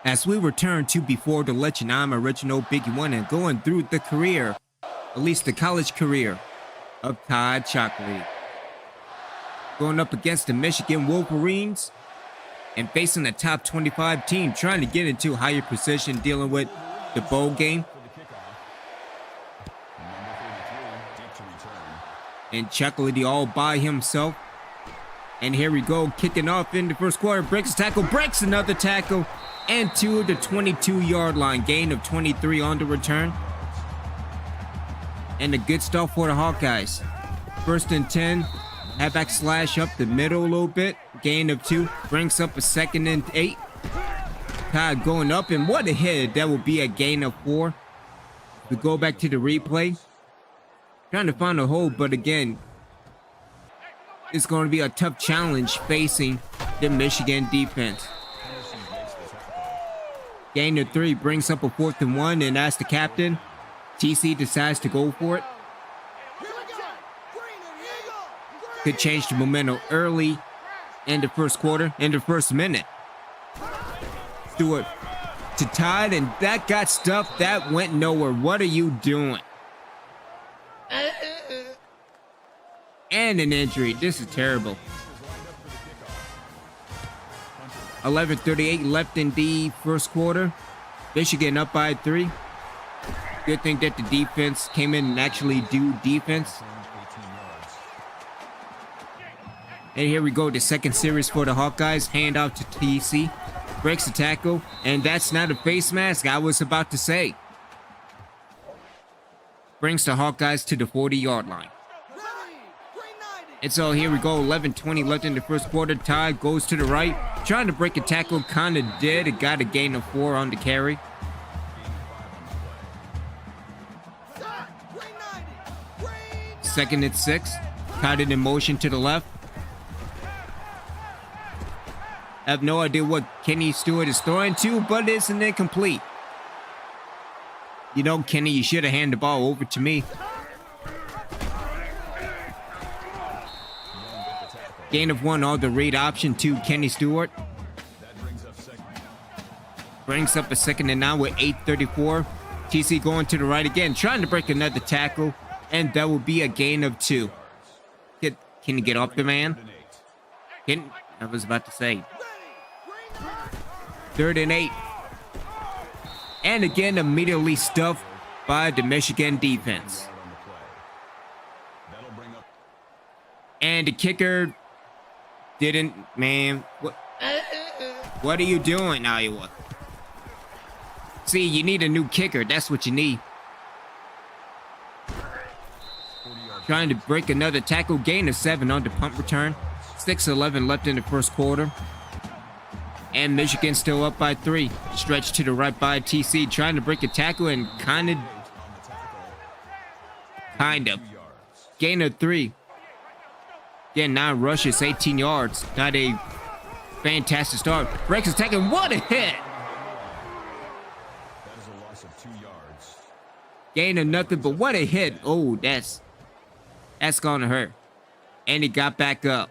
As we return to Before the Legend, I'm original Biggie One and going through the career, at least the college career, of Todd Chocolatey. Going up against the Michigan Wolverines and facing a top 25 team trying to get into higher position, dealing with the bowl game. And Chocolatey all by himself. And here we go, kicking off in the first quarter. Breaks a tackle, breaks another tackle, and to the 22-yard line. Gain of 23 on the return. And a good start for the Hawkeyes. 1st and 10. Halfback slash up the middle a little bit. Gain of 2. Brings up a 2nd and 8. Todd going up, and what a hit. That will be a gain of 4. We go back to the replay. Trying to find a hole, but again, it's going to be a tough challenge facing the Michigan defense. Gain of 3 brings up a 4th and 1, and as the captain, TC decides to go for it. Could change the momentum early in the first quarter, in the first minute. Stewart to Todd, and that got stuffed. That went nowhere. What are you doing? And an injury. This is terrible. 11:38 left in the first quarter. Michigan up by 3. Good thing that the defense came in and actually do defense. And here we go, the second series for the Hawkeyes. Hand off to TC. Breaks the tackle. And that's not a face mask, I was about to say. Brings the Hawkeyes to the 40-yard line. And so here we go, 11:20 left in the first quarter. Todd goes to the right, trying to break a tackle, kind of did. It got a gain of 4 on the carry. Second and 6. Todd in motion to the left. I have no idea what Kenny Stewart is throwing to, but it's an incomplete. You know, Kenny, you should have handed the ball over to me. Gain of 1 on the read option to Kenny Stewart. Brings up a 2nd and 9 with 8:34. TC going to the right again, trying to break another tackle, and that will be a gain of 2. Can you get off the man? I was about to say. 3rd and 8. And again, immediately stuffed by the Michigan defense. And the kicker didn't, man. What are you doing, Iowa? See, you need a new kicker. That's what you need. Trying to break another tackle. Gain of 7 on the punt return. 6:11 left in the first quarter. And Michigan still up by 3. Stretch to the right by TC. Trying to break a tackle and kind of. Gain of 3. Again, 9 rushes, 18 yards. Not a fantastic start. Breaks his tackle. What a hit! That is a loss of 2 yards. Gain of nothing, but what a hit. Oh, that's gonna hurt. And he got back up.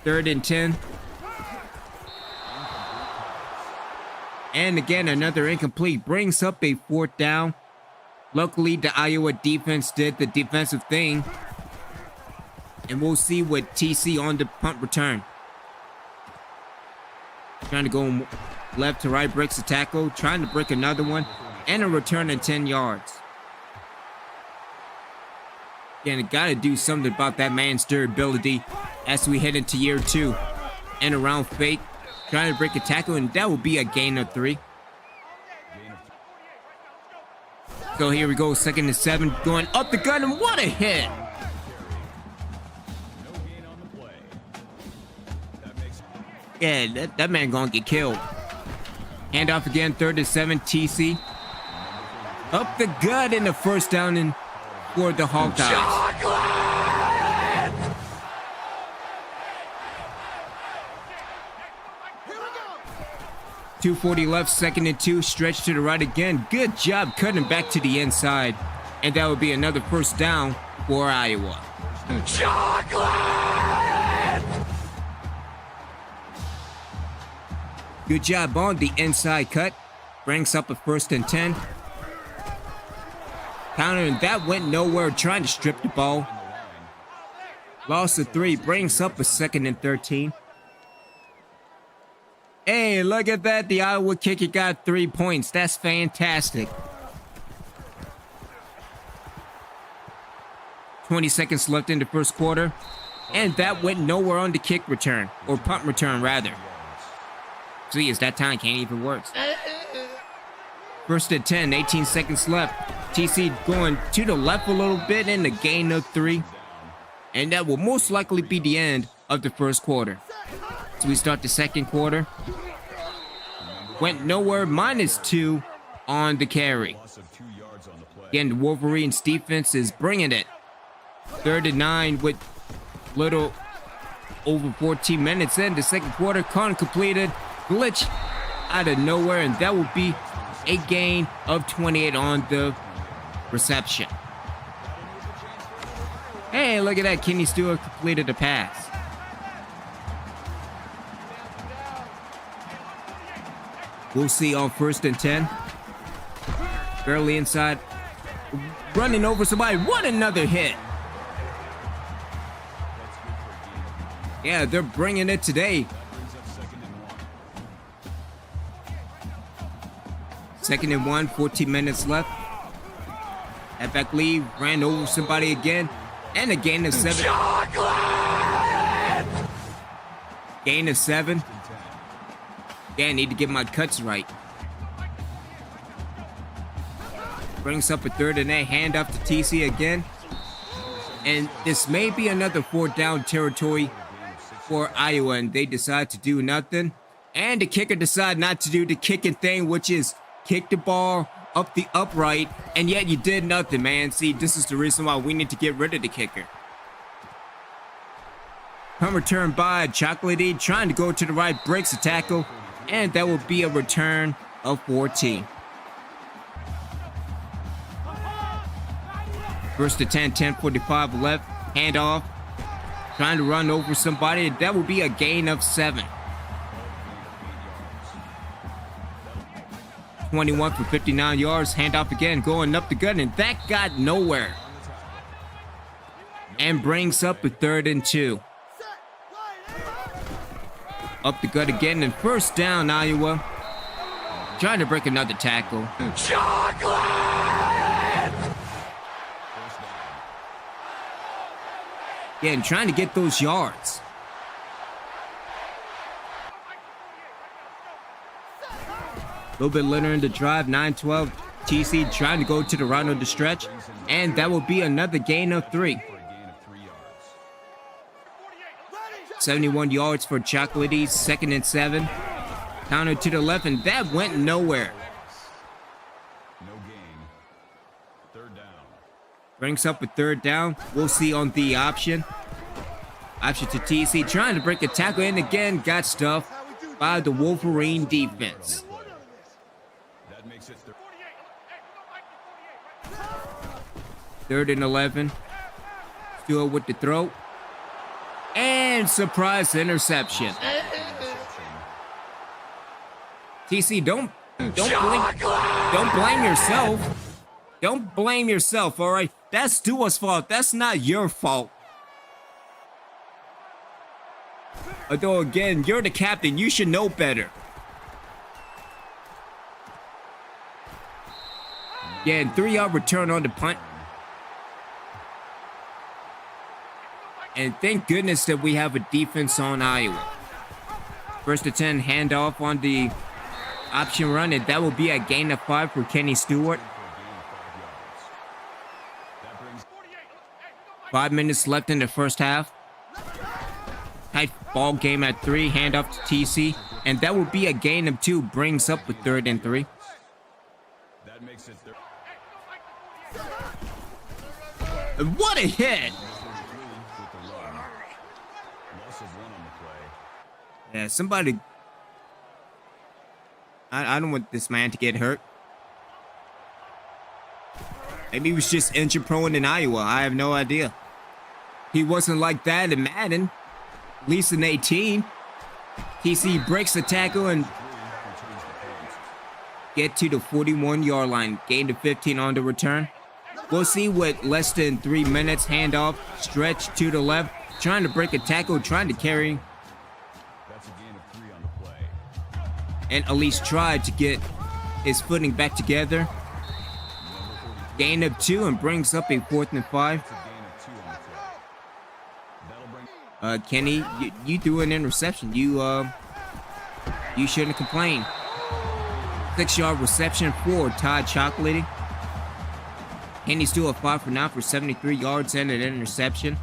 3rd and 10. And again, another incomplete. Brings up a 4th down. Luckily, the Iowa defense did the defensive thing. And we'll see what TC on the punt return. Trying to go left to right, breaks a tackle. Trying to break another one. And a return of 10 yards. Again, got to do something about that man's durability as we head into year 2. And around fake. Trying to break a tackle, and that will be a gain of 3. So here we go, 2nd and 7. Going up the gut, and what a hit! Yeah, that man gonna get killed. Hand off again, 3rd and 7, TC. Up the gut in the first down and for the Hawkeyes. 2:40 left, 2nd and 2, stretch to the right again. Good job cutting back to the inside. And that would be another first down for Iowa. Chocolate! Good job on the inside cut. Brings up a 1st and 10. Counter, and that went nowhere, trying to strip the ball. Loss of 3, brings up a 2nd and 13. Hey, look at that. The Iowa kicker got 3 points. That's fantastic. 20 seconds left in the first quarter. And that went nowhere on the kick return. Or punt return, rather. See, it's that time. Can't even work. 1st and 10, 18 seconds left. TC going to the left a little bit and a gain of 3. And that will most likely be the end of the first quarter. So we start the second quarter. Went nowhere, -2 on the carry. Again, the Wolverines defense is bringing it. 3rd and 9 with little over 14 minutes in the second quarter. Con completed, glitch out of nowhere, and that will be a gain of 28 on the reception. Hey, look at that. Kenny Stewart completed a pass. We'll see on 1st and 10. Barely inside. Running over somebody. What another hit. Yeah, they're bringing it today. 2nd and 1, 14 minutes left. Halfback lead, ran over somebody again. And a gain of 7. Chocolate! Gain of 7. Yeah, I need to get my cuts right. Brings up a 3rd and 8. Hand off to TC again. And this may be another 4th down territory for Iowa, and they decide to do nothing. And the kicker decide not to do the kicking thing, which is kick the ball up the upright, and yet you did nothing, man. See, this is the reason why we need to get rid of the kicker. Punt return by Chocolatey, trying to go to the right, breaks the tackle, and that will be a return of 14. 1st and 10, 10:45 left, handoff, trying to run over somebody, that will be a gain of 7. 21 for 59 yards, handoff again, going up the gut, and that got nowhere. And brings up a 3rd and 2. Up the gut again, and 1st down, Iowa. Trying to break another tackle. Chocolate! Again, trying to get those yards. A little bit later in the drive, 9-12. TC trying to go to the right of the stretch. And that will be another gain of 3. 71 yards for Chocolatey, 2nd and 7. Counter to the left, and that went nowhere. No gain. 3rd down. Brings up a 3rd down. We'll see on the option. Option to TC, trying to break a tackle, and again got stuffed by the Wolverine defense. 3rd and 11. Stewart with the throw. And surprise interception. TC, don't blame yourself. Don't blame yourself, all right? That's Stewart's fault. That's not your fault. Although, again, you're the captain. You should know better. Yeah, and 3-yard return on the punt. And thank goodness that we have a defense on Iowa. 1st and 10, handoff on the option run, and that will be a gain of 5 for Kenny Stewart. 5 minutes left in the first half. Tight ball game at 3, handoff to TC, and that will be a gain of 2, brings up a 3rd and 3. That makes it What a hit! Yeah, somebody... I don't want this man to get hurt. Maybe he was just injury prone in Iowa. I have no idea. He wasn't like that in Madden. At least in 18. TC breaks the tackle, and get to the 41-yard line. Gain of 15 on the return. We'll see with less than 3 minutes. Handoff, stretch to the left. Trying to break a tackle, trying to carry. That's a gain of 3 on the play. And at least tried to get his footing back together. Gain of 2 and brings up a 4th and 5. That's a gain of 2 on the play. That'll bring... Kenny, you threw an interception. You shouldn't complain. 6-yard reception for Todd Chocolatey. Kenny's still at 5 for 9 for 73 yards and an interception.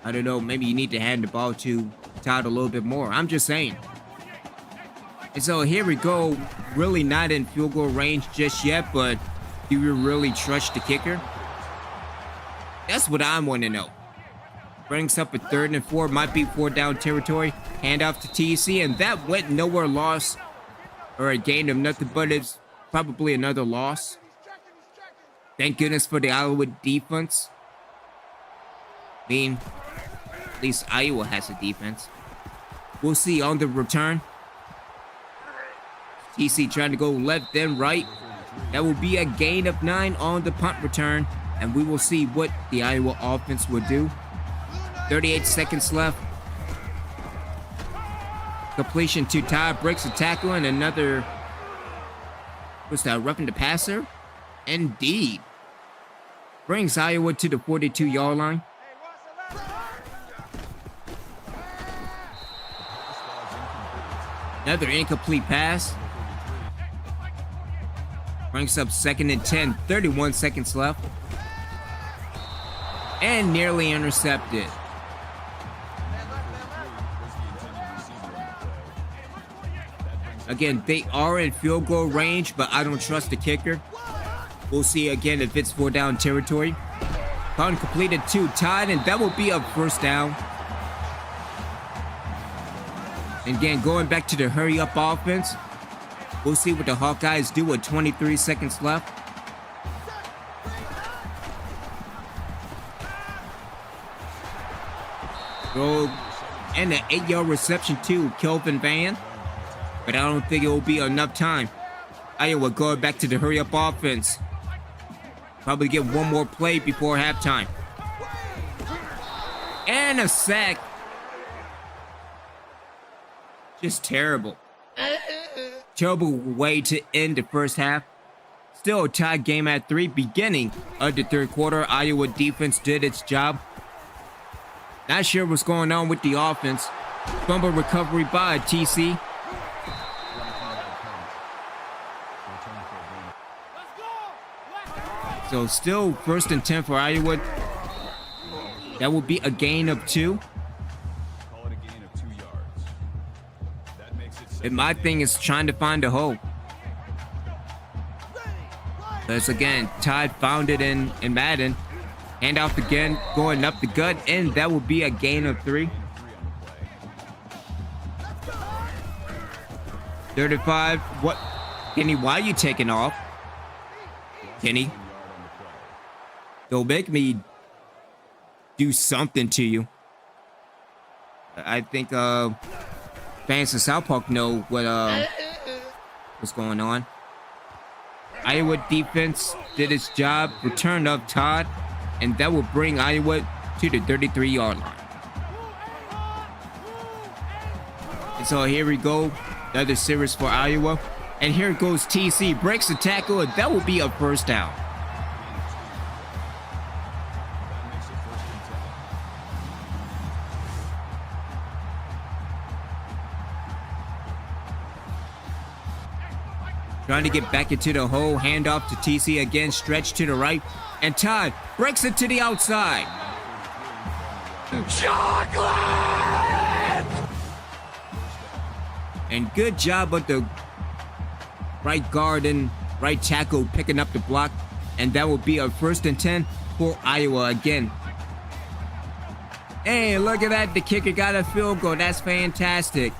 I don't know, maybe you need to hand the ball to Todd a little bit more. I'm just saying. And so here we go. Really not in field goal range just yet, but do you really trust the kicker? That's what I want to know. Brings up a 3rd and 4, might be 4th down territory. Handoff to TC, and that went nowhere. Loss or a gain of nothing, but it's probably another loss. Thank goodness for the Iowa defense. I mean, at least Iowa has a defense. We'll see on the return. TC trying to go left then right. That will be a gain of 9 on the punt return. And we will see what the Iowa offense will do. 38 seconds left. Completion to Todd, breaks a tackle, and another, what's that, roughing the passer? Indeed. Brings Iowa to the 42-yard line. Another incomplete pass. Brings up 2nd and 10, 31 seconds left. And nearly intercepted. Again, they are in field goal range, but I don't trust the kicker. We'll see again if it's 4th down territory. Punt completed to Todd, and that will be a 1st down. And again, going back to the hurry-up offense. We'll see what the Hawkeyes do with 23 seconds left. Throw and an 8-yard reception to Kelvin Van. But I don't think it will be enough time. Iowa going back to the hurry-up offense. Probably get one more play before halftime. And a sack. Just terrible. Terrible way to end the first half. Still a tied game at 3. Beginning of the 3rd quarter. Iowa defense did its job. Not sure what's going on with the offense. Fumble recovery by TC. So still 1st and 10 for Iowa. That will be a gain of 2. Call it a gain of 2 yards. That makes it And my thing is trying to find a hole. Because again, Todd found it in Madden. Handoff again, going up the gut, and that will be a gain of 3. 35. What? Kenny, why are you taking off? Kenny? Don't make me do something to you. I think fans of South Park know what's going on. Iowa defense did its job, returned up Todd, and that will bring Iowa to the 33-yard line. And so here we go, another series for Iowa. And here goes TC, breaks the tackle, and that will be a 1st down. Trying to get back into the hole. Handoff to TC again. Stretch to the right. And Todd breaks it to the outside. Chocolate! And good job of the right guard and right tackle picking up the block. And that will be a 1st and 10 for Iowa again. Hey, look at that. The kicker got a field goal. That's fantastic.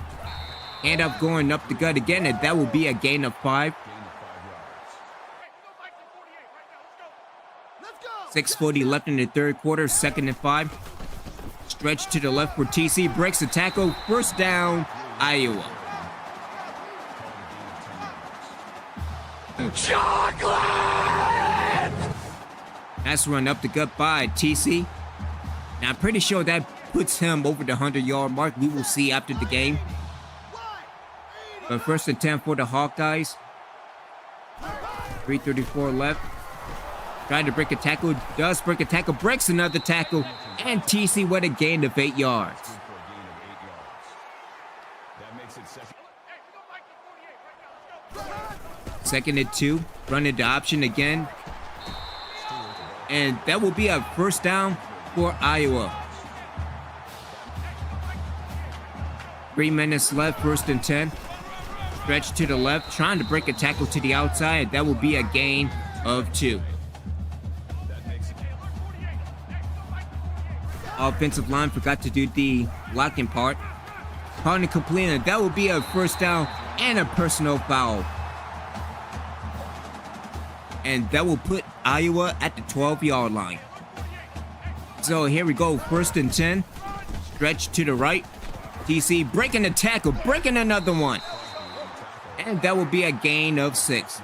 End up going up the gut again, and that will be a gain of 5. 6:40 left in the 3rd quarter, 2nd and 5. Stretch to the left for TC, breaks the tackle, 1st down, Iowa. Chocolate! Nice run up the gut by TC. Now, I'm pretty sure that puts him over the 100-yard mark. We will see after the game. But first and 10 for the Hawkeyes. 3:34 left. Trying to break a tackle. Does break a tackle. Breaks another tackle. And TC with a gain of 8 yards. That makes it Second and 2. Running the option again. And that will be a first down for Iowa. 3 minutes left, first and 10. Stretch to the left, trying to break a tackle to the outside. That will be a gain of 2. Offensive line forgot to do the blocking part. Calling it complete, and that will be a first down and a personal foul. And that will put Iowa at the 12-yard line. So here we go, first and 10. Stretch to the right. TC breaking the tackle, breaking another one. And that will be a gain of 6.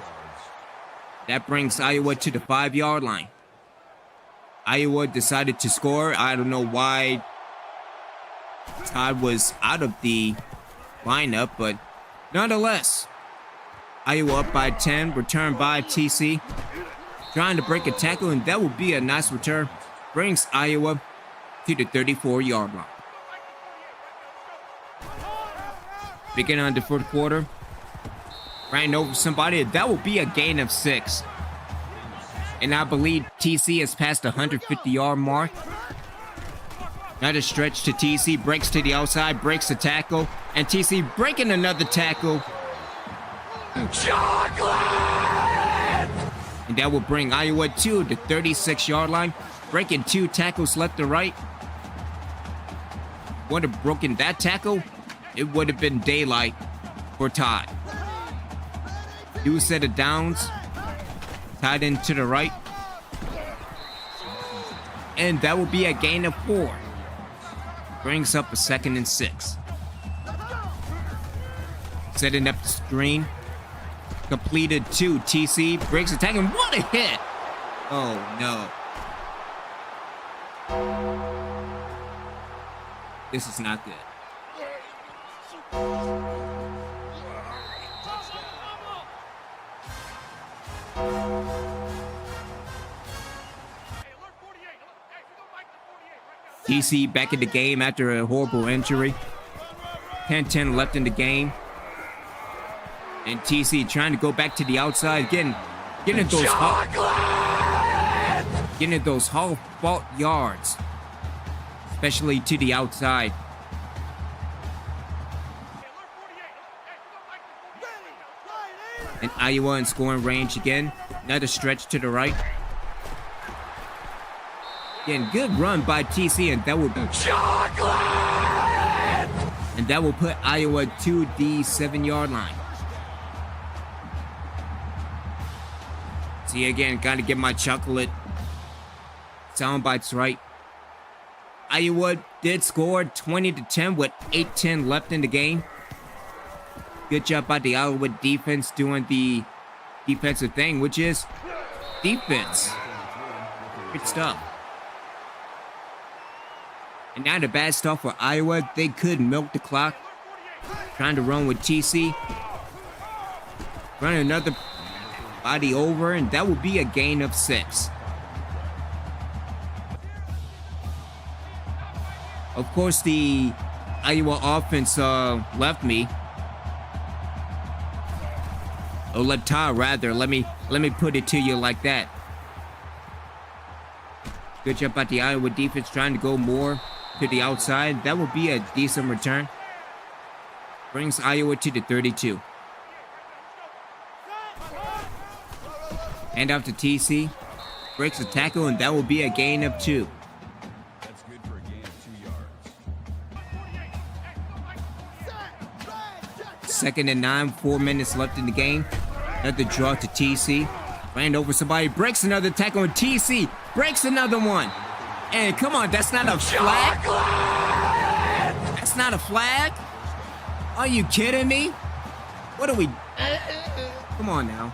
That brings Iowa to the 5-yard line. Iowa decided to score. I don't know why Todd was out of the lineup, but nonetheless, Iowa up by 10, return by TC. Trying to break a tackle, and that will be a nice return. Brings Iowa to the 34-yard line. Beginning on the fourth quarter. Ran over somebody, and that will be a gain of 6. And I believe TC has passed the 150-yard mark. Another stretch to TC, breaks to the outside, breaks the tackle, and TC breaking another tackle. Chocolate! And that will bring Iowa to the 36-yard line, breaking 2 tackles left and right. Would have broken that tackle, it would have been daylight for Todd. 2 set of downs, tied in to the right. And that will be a gain of 4. Brings up a second and 6. Setting up the screen. Completed to TC. Breaks attack, and what a hit! Oh no. This is not good. TC back in the game after a horrible injury. 10-10 left in the game. And TC trying to go back to the outside, getting those half fault yards, especially to the outside. And Iowa in scoring range again. Another stretch to the right. Again, good run by TC, and that will put Iowa to the 7-yard line. See again, gotta get my chocolate sound bites right. Iowa did score 20-10 with 8:10 left in the game. Good job by the Iowa defense doing the defensive thing, which is defense. Good stuff. And now the bad stuff for Iowa. They could milk the clock. Trying to run with TC. Running another body over, and that will be a gain of 6. Of course, the Iowa offense left me. Or let Todd, rather. Let me put it to you like that. Good job by the Iowa defense trying to go more to the outside. That will be a decent return. Brings Iowa to the 32. Hand off to TC. Breaks the tackle, and that will be a gain of 2. That's good for a gain of 2 yards. Second and 9, 4 minutes left in the game. Another draw to TC. Ran over somebody, breaks another tackle, and TC breaks another one. And come on, that's not a flag? That's not a flag? Are you kidding me? What are we... Come on now.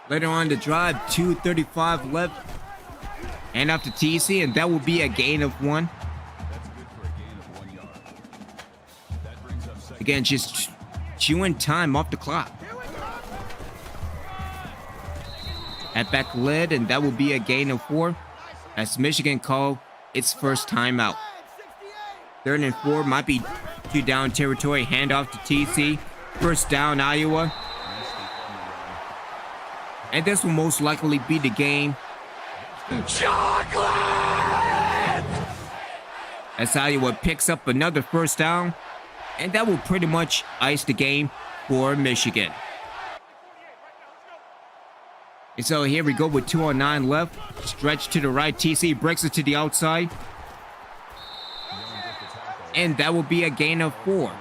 Later on the drive, 2:35 left. And off to TC, and that will be a gain of 1. That's good for a gain of 1 yard. That brings up second. Again, just chewing time off the clock. Halfback led, and that will be a gain of 4. As Michigan call its first timeout. 3rd and 4 might be 2 down territory. Handoff to TC. First down, Iowa. And this will most likely be the game. Chocolate! As Iowa picks up another first down. And that will pretty much ice the game for Michigan. And so here we go with 2:09 left. Stretch to the right. TC breaks it to the outside. And that will be a gain of 4.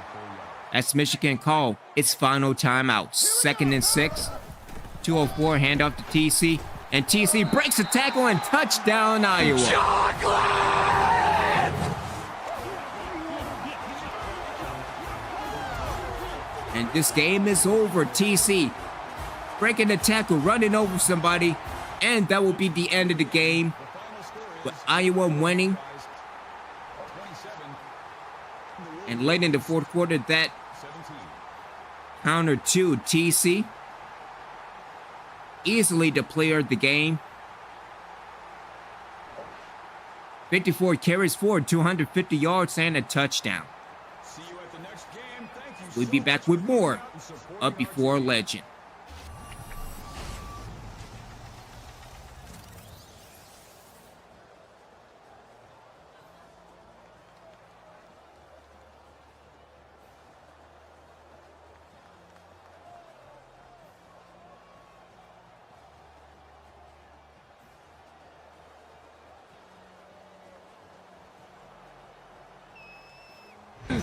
As Michigan call its final timeout. 2nd and 6. 2:04 handoff to TC. And TC breaks the tackle and touchdown Iowa. Chocolate! And this game is over. TC breaking the tackle, running over somebody. And that will be the end of the game. With Iowa winning. And late in the 4th quarter, that counter to TC. Easily the player of the game. 54 carries for 250 yards and a touchdown. See you at the next game. Thank you. We'll be back with more Up Before Legend.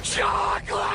Chocolate!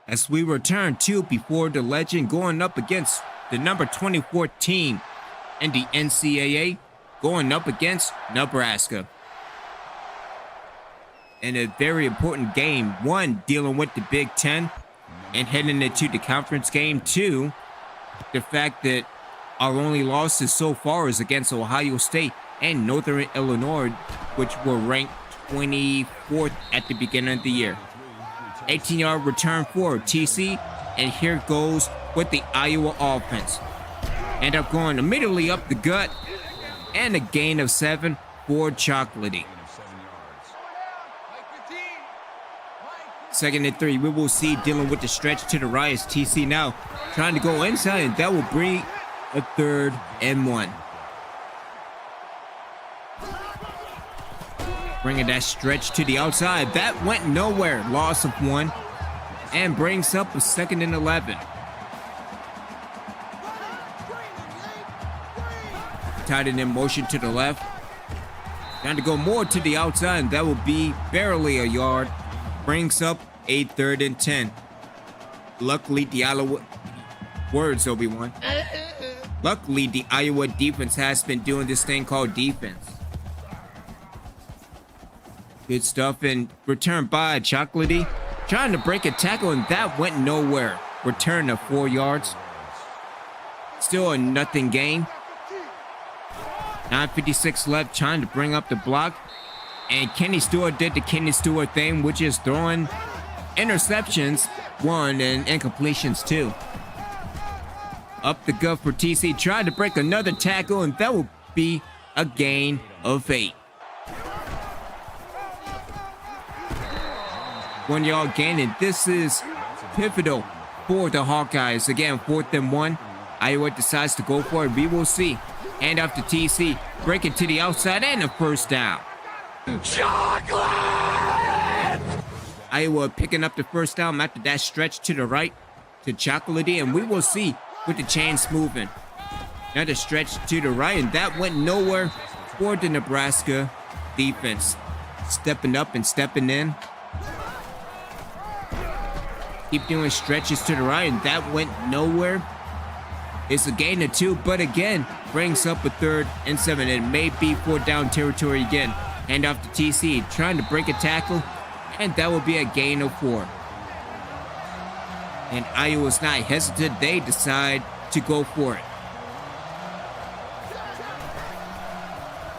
As we return to Before the Legend, going up against the number 24 team, in the NCAA, going up against Nebraska. In a very important game, one, dealing with the Big Ten and heading into the conference game. Two, the fact that our only losses so far is against Ohio State and Northern Illinois, which were ranked 24th at the beginning of the year. 18-yard return for TC, and here goes with the Iowa offense. End up going immediately up the gut, and a gain of 7 for Chocolatey. 2nd and 3, we will see dealing with the stretch to the right as TC now trying to go inside, and that will bring a 3rd and 1. Bringing that stretch to the outside. That went nowhere. Loss of 1. And brings up a 2nd and 11. Tied it in motion to the left. Trying to go more to the outside, and that will be barely a yard. Brings up a 3rd and 10. Luckily, the Iowa... Words, Obi-Wan. Luckily, the Iowa defense has been doing this thing called defense. Good stuff, and return by Chocolatey. Trying to break a tackle, and that went nowhere. Return of 4 yards. Still a nothing gain. 9:56 left, trying to bring up the block. And Kenny Stewart did the Kenny Stewart thing, which is throwing interceptions, 1, and incompletions, 2. Up the gut for TC, trying to break another tackle, and that will be a gain of 8. 1 yard gain, and this is pivotal for the Hawkeyes. Again, 4th and 1. Iowa decides to go for it. We will see. Hand off to TC, breaking to the outside, and a 1st down. Chocolate! Iowa picking up the 1st down after that stretch to the right to Chocolatey, and we will see with the chains moving. Another stretch to the right, and that went nowhere for the Nebraska defense. Stepping up and stepping in. Keep doing stretches to the right, and that went nowhere. It's a gain of 2, but again, brings up a 3rd and 7. It may be 4th down territory again. Hand off to TC, trying to break a tackle, and that will be a gain of 4. And Iowa's not hesitant. They decide to go for it.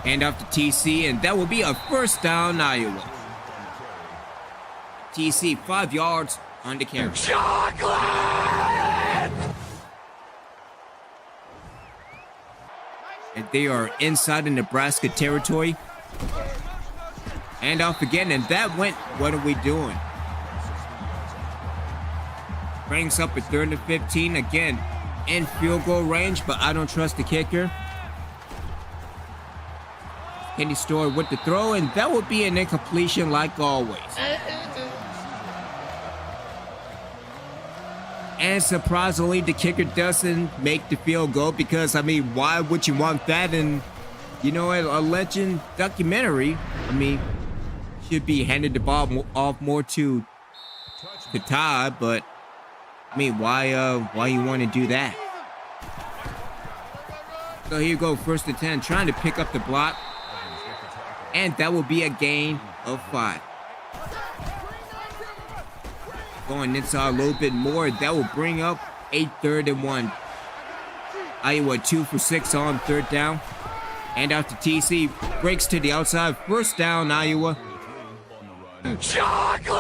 Hand off to TC, and that will be a 1st down, Iowa. TC, 5 yards on the carry. Chocolate! And they are inside the Nebraska territory. Hand off again, and that went, what are we doing? Brings up a 3rd and 15 again in field goal range, but I don't trust the kicker. Kenny Stewart with the throw, and that would be an incompletion like always. And surprisingly, the kicker doesn't make the field goal because, I mean, why would you want that in, you know, a legend documentary? I mean, should be handed the ball off more to Todd, but I mean, why you want to do that? So here you go, 1st and 10, trying to pick up the block, and that will be a gain of 5. Going inside a little bit more, that will bring up a 3rd and 1. Iowa 2 for 6 on 3rd down. And out to TC, breaks to the outside, 1st down, Iowa. Chocolate!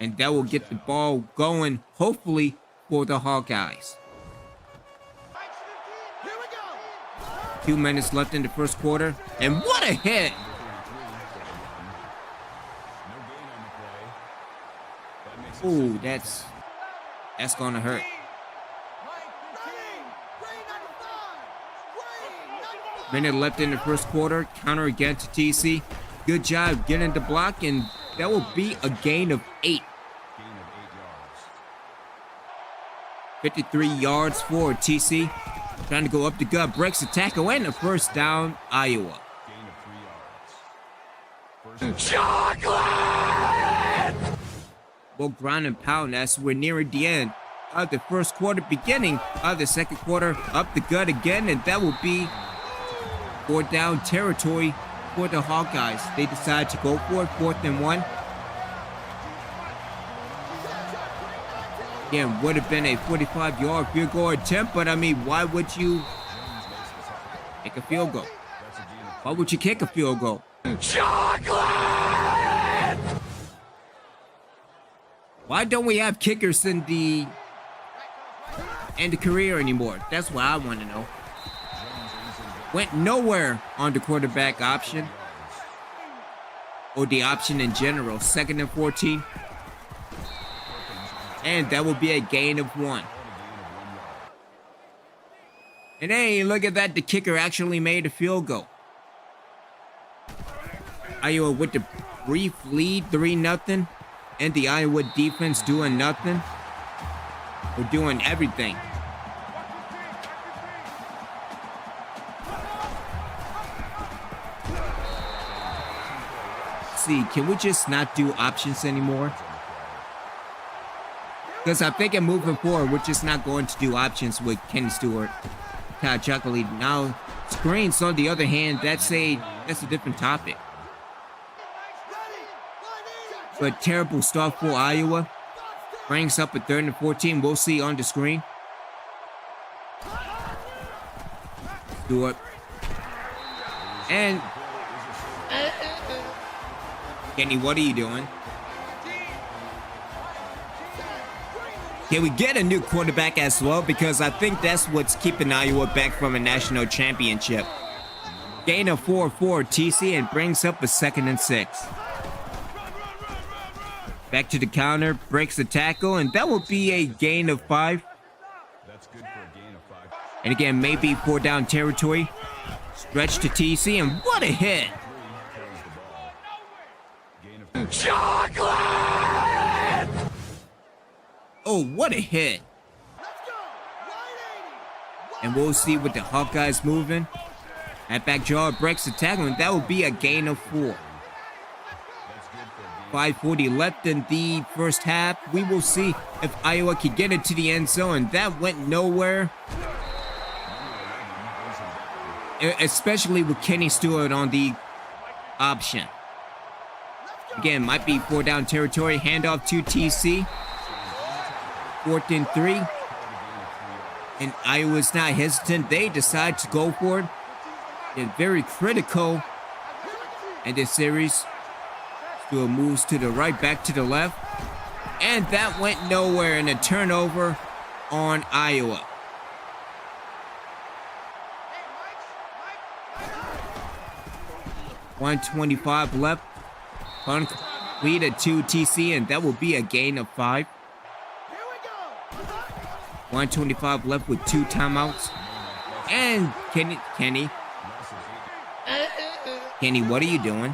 And that will get the ball going, hopefully, for the Hawkeyes. 2 minutes left in the 1st quarter, and what a hit! Ooh, that's gonna hurt. Minute left in the 1st quarter. Counter again to TC. Good job getting the block, and that will be a gain of 8. 53 yards for TC. Trying to go up the gut, breaks the tackle, and a 1st down, Iowa. Chocolate! We'll ground and pound as we're nearing the end of the first quarter, beginning of the second quarter. Up the gut again, and that will be 4th down territory for the Hawkeyes. They decide to go for it, 4th and 1. Again, would have been a 45-yard field goal attempt, but I mean, why would you make a field goal? Why would you kick a field goal? Chocolate! Why don't we have kickers in the career anymore? That's what I want to know. Went nowhere on the quarterback option, or the option in general. 2nd and 14. And that will be a gain of 1. And hey, look at that. The kicker actually made a field goal. Iowa with the brief lead, 3-0. And the Iowa defense doing nothing. Or doing everything. See, can we just not do options anymore? Because I'm thinking moving forward, we're just not going to do options with Kenny Stewart, Todd Chocolatey. Now, screens, on the other hand, that's a different topic. But terrible start for Iowa. Brings up a 3rd and 14. We'll see on the screen. Stewart. And Kenny, what are you doing? Can we get a new quarterback as well? Because I think that's what's keeping Iowa back from a national championship. Gain of 4 for TC and brings up a 2nd and 6. Back to the counter, breaks the tackle, and that will be a gain of 5. That's good for a gain of 5. And again, maybe 4 down territory. Stretch to TC, and what a hit! Chocolate! Oh, what a hit! And we'll see what the Hawkeyes moving. At back jaw breaks the tackle, and that will be a gain of 4. 5:40 left in the first half. We will see if Iowa can get it to the end zone. That went nowhere. Especially with Kenny Stewart on the option. Again, might be 4 down territory. Handoff to TC. 4th and 3. And Iowa's not hesitant. They decide to go for it. They're very critical in this series. Stewart moves to the right, back to the left. And that went nowhere, and a turnover on Iowa. .125 left. Completed to TC, and that will be a gain of 5. 125 left with 2 timeouts. And Kenny, what are you doing?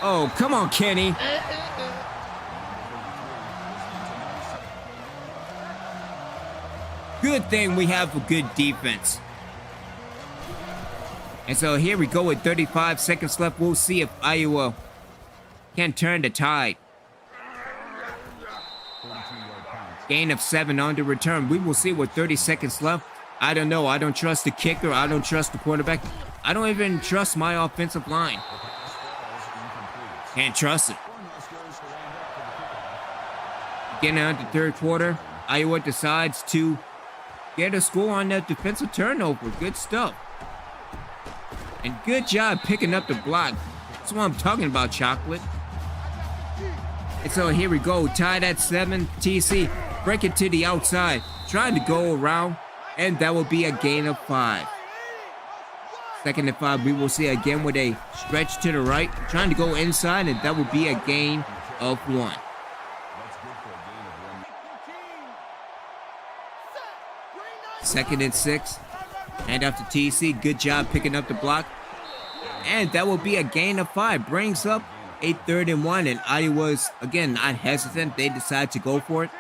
Oh, come on, Kenny. Good thing we have a good defense. And so here we go with 35 seconds left. We'll see if Iowa can turn the tide. Gain of 7 on the return. We will see with 30 seconds left. I don't know. I don't trust the kicker. I don't trust the quarterback. I don't even trust my offensive line. Can't trust it. Getting out the third quarter, Iowa decides to get a score on that defensive turnover. Good stuff. And good job picking up the block. That's what I'm talking about, Chocolate. And so here we go. Tied at 7. TC break it to the outside. Trying to go around. And that will be a gain of 5. 2nd and 5. We will see again with a stretch to the right. Trying to go inside. And that will be a gain of 1. 2nd and 6. Hand off to TC. Good job picking up the block. And that will be a gain of 5. Brings up a 3rd and 1. And Iowa's, again, not hesitant. They decide to go for it.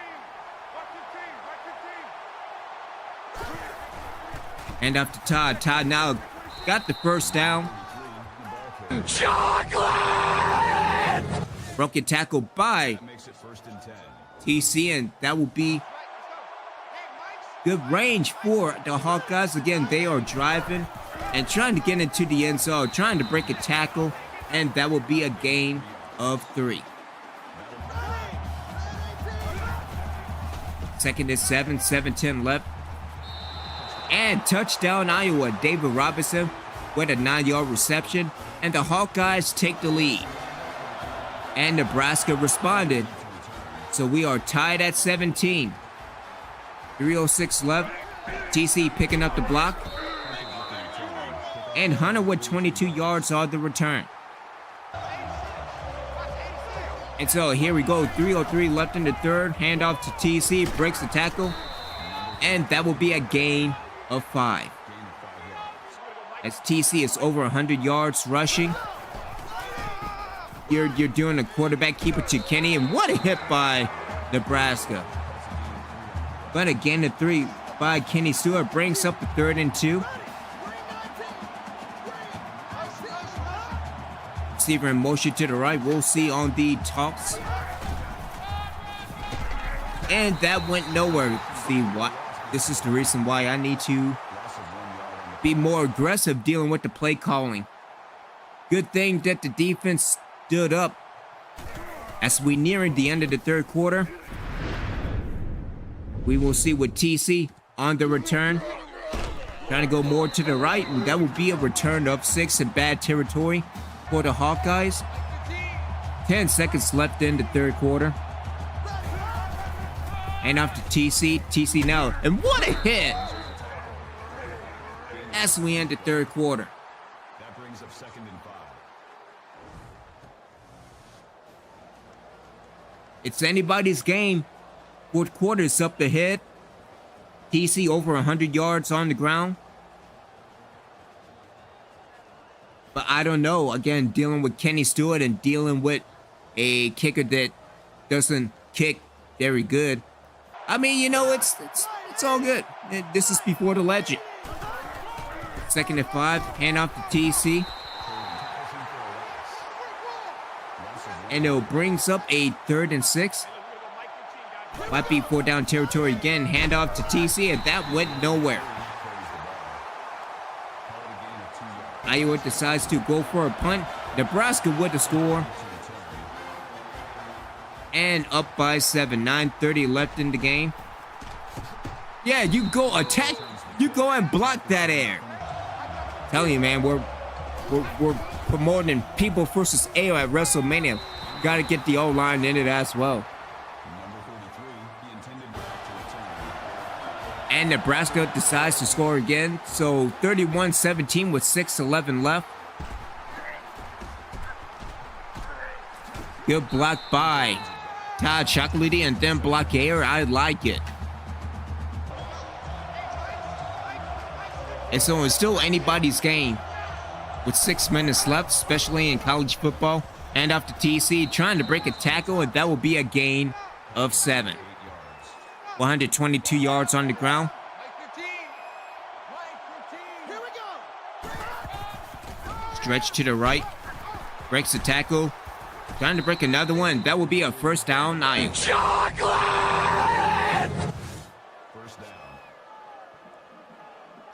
Hand off to Todd. Todd now got the first down. Chocolate! Broken tackle by That makes it 1st and 10. TC, and that will be good range for the Hawkeyes. Again, they are driving and trying to get into the end zone, trying to break a tackle, and that will be a gain of 3. 2nd and 7, 7:10 left. And touchdown Iowa. David Robinson with a 9-yard reception, and the Hawkeyes take the lead. And Nebraska responded. So we are tied at 17. 3:06 left. TC picking up the block. And Hunter with 22 yards on the return. And so here we go. 3:03 left in the third. Handoff to TC. Breaks the tackle. And that will be a gain of 5. As TC is over 100 yards rushing. You're doing a quarterback keeper to Kenny. And what a hit by Nebraska. But a gain of 3 by Kenny Stewart brings up the 3rd and 2. Receiver in motion to the right. We'll see on the toss. And that went nowhere. See what? This is the reason why I need to be more aggressive dealing with the play calling. Good thing that the defense stood up. As we near the end of the 3rd quarter, we will see with TC on the return. Trying to go more to the right, and that will be a return of 6 in bad territory for the Hawkeyes. 10 seconds left in the 3rd quarter. And off to TC. TC now. And what a hit! As we end the 3rd quarter. That brings up 2nd and 5. It's anybody's game. 4th quarter is up ahead. TC over 100 yards on the ground. But I don't know. Again, dealing with Kenny Stewart and dealing with a kicker that doesn't kick very good. I mean, you know, it's all good. This is before the legend. 2nd and 5. Handoff to TC. And it brings up a 3rd and 6. Might be 4 down territory again. Handoff to TC, and that went nowhere. Iowa decides to go for a punt. Nebraska with the score. And up by 7. 9:30 left in the game. Yeah, you go attack. You go and block that air. Tell you, man, we're promoting people versus AO at WrestleMania. Got to get the O-line in it as well. And Nebraska decides to score again. So 31-17 with 6:11 left. Good block by Todd Chocolatey, and then block air. I like it. And so it's still anybody's game with 6 minutes left, especially in college football. And off to TC, trying to break a tackle, and that will be a gain of 7. 122 yards on the ground. Stretch to the right. Breaks the tackle. Trying to break another one. That will be a 1st down. Iowa. Chocolate! First down.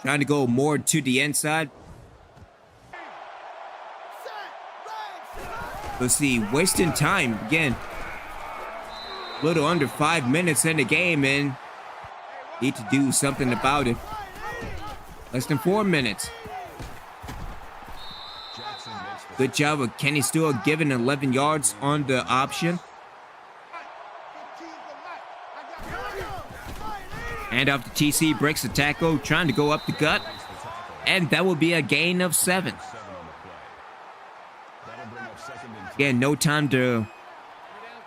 Trying to go more to the inside. Let's see. Wasting time again. A little under 5 minutes in the game, and need to do something about it. Less than 4 minutes. Good job of Kenny Stewart giving 11 yards on the option. Hand off to TC, breaks the tackle, trying to go up the gut. And that will be a gain of 7. Again, no time to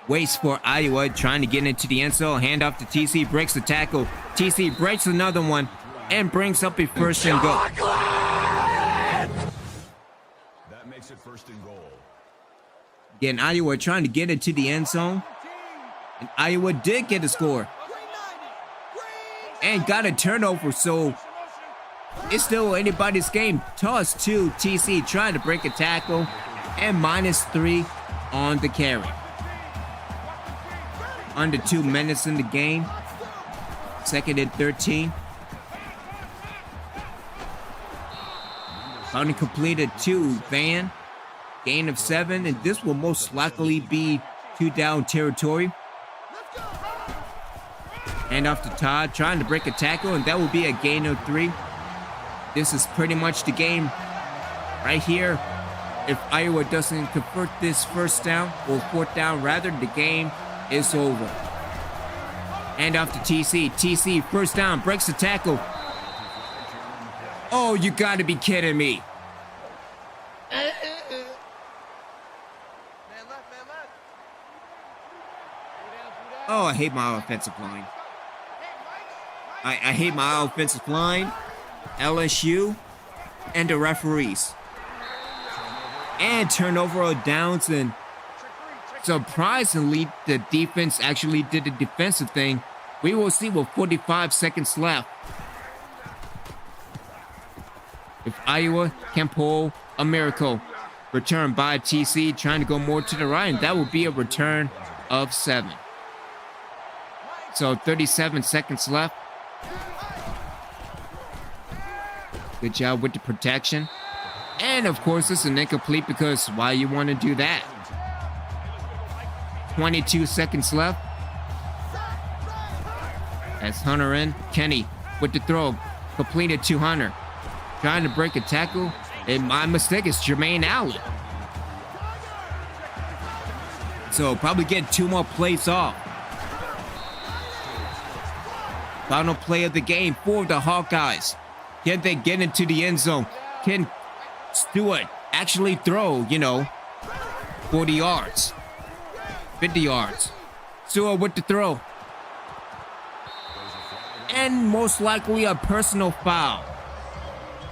waste for Iowa, trying to get into the end zone. Hand off to TC, breaks the tackle. TC breaks another one and brings up a 1st and goal. That makes it 1st and goal. Again, Iowa trying to get into the end zone. And Iowa did get a score. And got a turnover, so it's still anybody's game. Toss to TC, trying to break a tackle. And -3 on the carry. Under 2 minutes in the game. 2nd and 13. Finally completed 2. Van. Gain of 7. And this will most likely be 2 down territory. Hand off to Todd. Trying to break a tackle. And that will be a gain of 3. This is pretty much the game right here. If Iowa doesn't convert this first down, or 4th down rather, the game is over. Hand off to TC. TC, first down, breaks the tackle. Oh, you gotta be kidding me. Oh, I hate my offensive line. I hate my offensive line, LSU, and the referees. And turnover of downs, and surprisingly, the defense actually did the defensive thing. We will see with 45 seconds left if Iowa can pull a miracle. Return by TC, trying to go more to the right, and that will be a return of 7. So 37 seconds left. Good job with the protection. And of course, it's an incomplete, because why you want to do that? 22 seconds left. That's Hunter in. Kenny with the throw. Completed to Hunter. Trying to break a tackle. And my mistake is Jermaine Allen. So probably get 2 more plays off. Final play of the game for the Hawkeyes. Can they get into the end zone? Can Stewart actually throw, 40 yards, 50 yards? Stewart with the throw. And most likely a personal foul,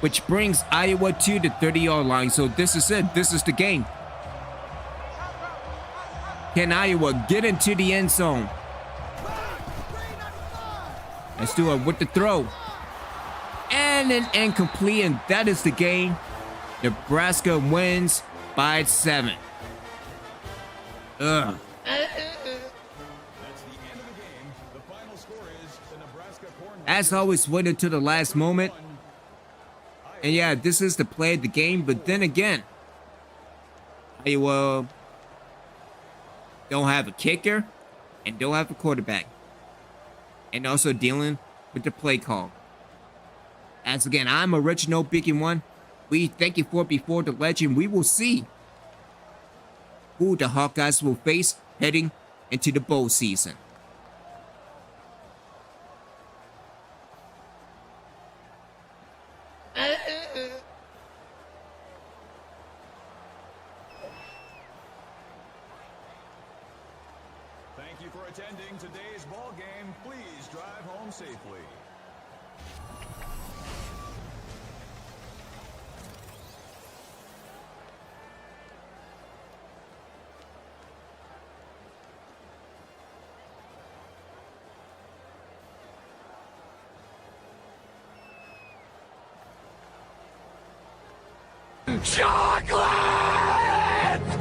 which brings Iowa to the 30-yard line. So this is it. This is the game. Can Iowa get into the end zone? And Stewart with the throw. And an incomplete, and that is the game. Nebraska wins by 7. Ugh. That's the end of the game. The final score is the Nebraska Corn. As always, waited to the last moment. And yeah, this is the play of the game. But then again, Iowa don't have a kicker and don't have a quarterback. And also dealing with the play call. As again, I'm Original Biggie One. We thank you for Before the Legend. We will see who the Hawkeyes will face heading into the bowl season. Thank you for attending today's ball game. Please drive home safely. Chocolate!